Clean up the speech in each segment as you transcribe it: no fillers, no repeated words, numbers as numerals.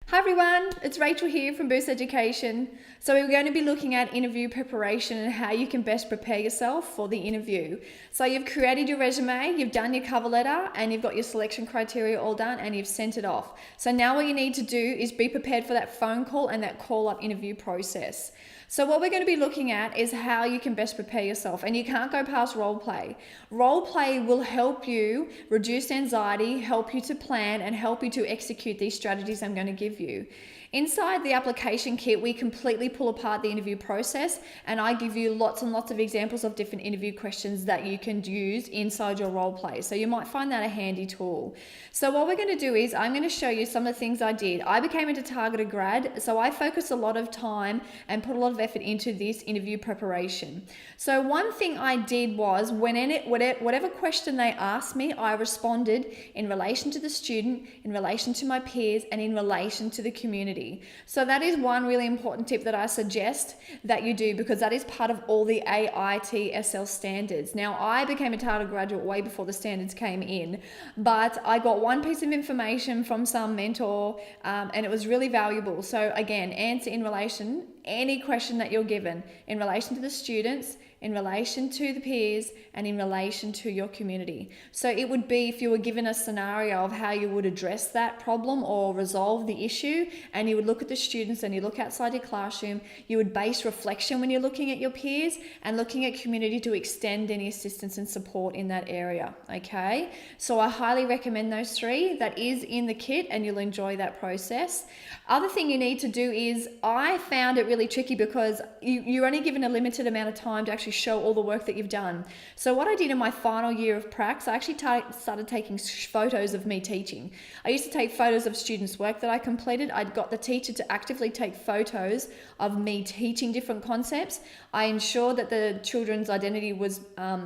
Hi everyone, it's Rachel here from Boost Education. So we're going to be looking at interview preparation and how you can best prepare yourself for the interview. So you've created your resume, you've done your cover letter, and you've got your selection criteria all done and you've sent it off. So now what you need to do is be prepared for that phone call and that call-up interview process. So what we're going to be looking at is how you can best prepare yourself, and you can't go past role play. Role play will help you reduce anxiety, help you to plan, and help you to execute these strategies I'm going to give you. Inside the application kit, we completely pull apart the interview process, and I give you lots and lots of examples of different interview questions that you can use inside your role play. So you might find that a handy tool. So what we're going to do is I'm going to show you some of the things I did. I became a targeted grad, so I focused a lot of time and put a lot of effort into this interview preparation. So one thing I did was whatever question they asked me, I responded in relation to the student, in relation to my peers, and in relation to the community. So that is one really important tip that I suggest that you do, because that is part of all the AITSL standards. Now, I became a targeted graduate way before the standards came in, but I got one piece of information from some mentor and it was really valuable. So again, answer in relation any question that you're given in relation to the students, in relation to the peers, and in relation to your community. So it would be if you were given a scenario of how you would address that problem or resolve the issue, and you would look at the students and you look outside your classroom, you would base reflection when you're looking at your peers and looking at community to extend any assistance and support in that area, okay? So I highly recommend those three. That is in the kit and you'll enjoy that process. Other thing you need to do is, I found it really tricky because you're only given a limited amount of time to actually show all the work that you've done. So what I did in my final year of pracs, I actually started taking photos of me teaching. I used to take photos of students' work that I completed. I'd got the teacher to actively take photos of me teaching different concepts. I ensured that the children's identity was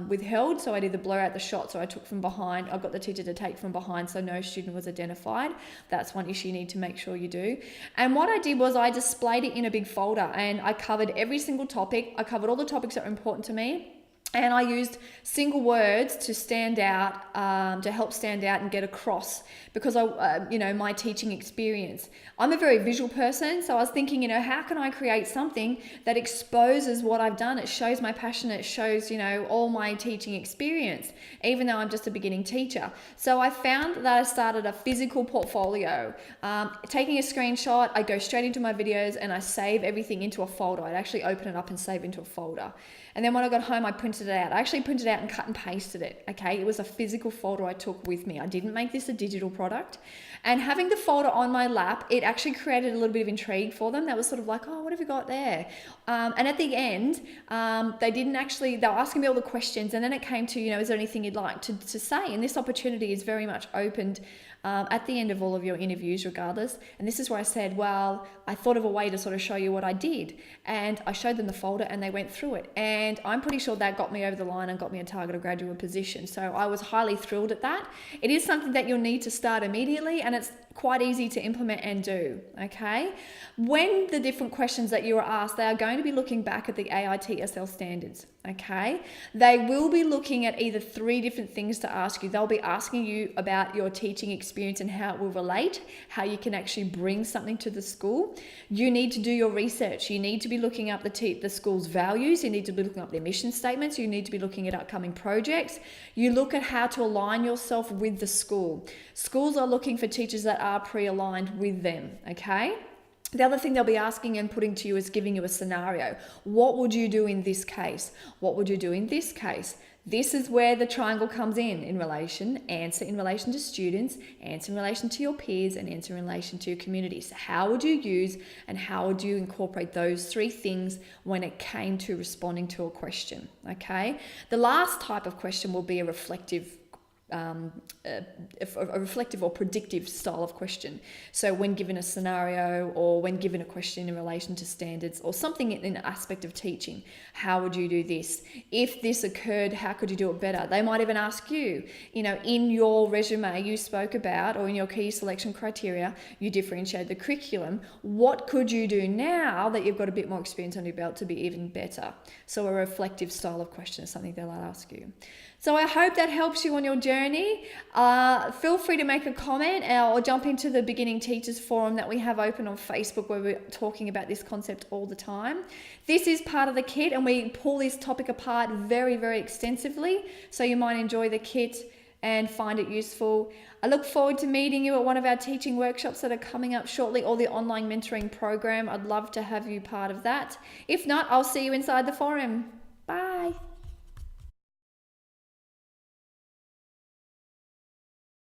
withheld, so I'd either blur out the shot, so I took from behind. I got the teacher to take from behind so no student was identified. That's one issue you need to make sure you do. And what I did was I displayed it in a big folder, and I covered every single topic. I covered all the topics that were important to me. And I used single words to stand out, to help stand out and get across, because my teaching experience. I'm a very visual person, so I was thinking, how can I create something that exposes what I've done? It shows my passion, it shows, all my teaching experience, even though I'm just a beginning teacher. So I found that I started a physical portfolio. Taking a screenshot, I go straight into my videos and I save everything into a folder. I'd actually open it up and save into a folder. And then when I got home, I printed it out. I actually printed it out and cut and pasted it, okay? It was a physical folder I took with me. I didn't make this a digital product. And having the folder on my lap, it actually created a little bit of intrigue for them. That was sort of like, oh, what have you got there? And at the end, they were asking me all the questions, and then it came to, is there anything you'd like to say? And this opportunity is very much opened at the end of all of your interviews regardless. And this is where I said, well, I thought of a way to sort of show you what I did. And I showed them the folder and they went through it. And I'm pretty sure that got me over the line and got me a targeted graduate position. So I was highly thrilled at that. It is something that you'll need to start immediately, and it's quite easy to implement and do, okay? When the different questions that you are asked, they are going to be looking back at the AITSL standards, okay? They will be looking at either three different things to ask you. They'll be asking you about your teaching experience and how it will relate, how you can actually bring something to the school. You need to do your research. You need to be looking up the school's values. You need to be looking up their mission statements. You need to be looking at upcoming projects. You look at how to align yourself with the school. Schools are looking for teachers that are pre-aligned with them, okay? The other thing they'll be asking and putting to you is giving you a scenario. What would you do in this case? What would you do in this case? This is where the triangle comes in relation, answer in relation to students, answer in relation to your peers, and answer in relation to your community. So how would you use and how would you incorporate those three things when it came to responding to a question, okay? The last type of question will be a reflective or predictive style of question. So when given a scenario or when given a question in relation to standards or something in an aspect of teaching, how would you do this? If this occurred, how could you do it better? They might even ask you, in your resume you spoke about, or in your key selection criteria, you differentiate the curriculum. What could you do now that you've got a bit more experience under your belt to be even better? So a reflective style of question is something they'll ask you. So I hope that helps you on your journey. Feel free to make a comment or jump into the Beginning Teachers Forum that we have open on Facebook, where we're talking about this concept all the time. This is part of the kit, and we pull this topic apart very, very extensively, so you might enjoy the kit and find it useful. I look forward to meeting you at one of our teaching workshops that are coming up shortly, or the online mentoring program. I'd love to have you part of that. If not, I'll see you inside the forum. Bye.